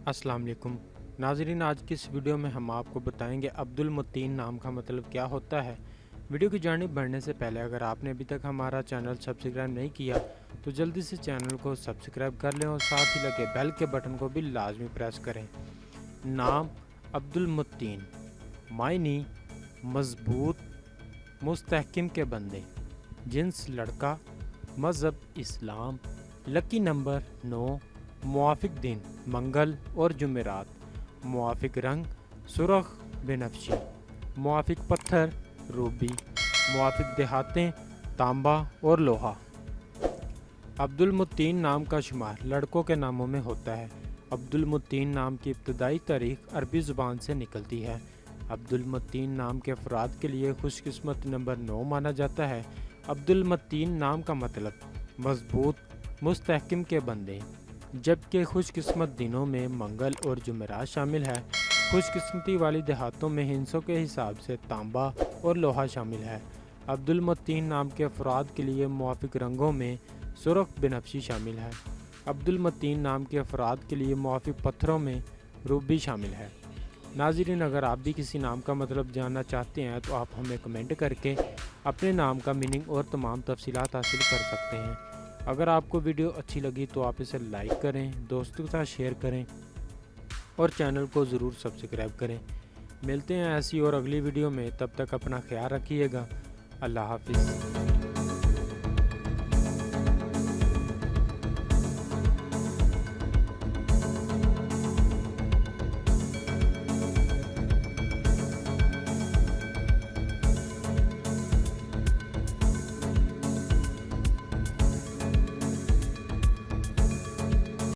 अस्सलाम वालेकुम नाज़रीन, आज की इस वीडियो में हम आपको बताएंगे अब्दुल मुतीन नाम का मतलब क्या होता है। वीडियो की जानिब बढ़ने से पहले अगर आपने अभी तक हमारा चैनल सब्सक्राइब नहीं किया तो जल्दी से चैनल को सब्सक्राइब कर लें और साथ ही लगे बेल के बटन को भी लाजमी प्रेस करें। नाम अब्दुल मुतीन, मायनी मजबूत मुस्तहकिम के बंदे, जिन्स लड़का, मज़हब इस्लाम, लकी नंबर 9, मुआफिक दिन मंगल और जुमेरात, मुआफिक रंग सुरख बेनफ्शी, मुआफिक पत्थर रूबी, मुआफिक देहातें तांबा और लोहा। अब्दुल मुतीन नाम का शुमार लड़कों के नामों में होता है। अब्दुल मुतीन नाम की इब्तदाई तारीख अरबी ज़ुबान से निकलती है। अब्दुल मुतीन नाम के अफराद के लिए खुशकिस्मत नंबर 9 माना जाता है। अब्दुल मुतीन नाम का मतलब मजबूत मुस्तहकिम के बंदे, जबकि खुशकिस्मत दिनों में मंगल और जुमेरात शामिल है। खुशकिस्मती वाली देहातों में हिंसों के हिसाब से तांबा और लोहा शामिल है। अब्दुल मुतीन नाम के अफराद के लिए मुआफिक रंगों में सुरख बेनफ्शी शामिल है। अब्दुल मुतीन नाम के अफराद के लिए मुआफिक पत्थरों में रूबी शामिल है। नाज़रीन, अगर आप भी किसी नाम का मतलब जानना चाहते हैं तो आप हमें कमेंट करके अपने नाम का मीनिंग और तमाम तफसीलात हासिल कर सकते हैं। अगर आपको वीडियो अच्छी लगी तो आप इसे लाइक करें, दोस्तों के साथ शेयर करें और चैनल को ज़रूर सब्सक्राइब करें। मिलते हैं ऐसी और अगली वीडियो में, तब तक अपना ख्याल रखिएगा। अल्लाह हाफिज़।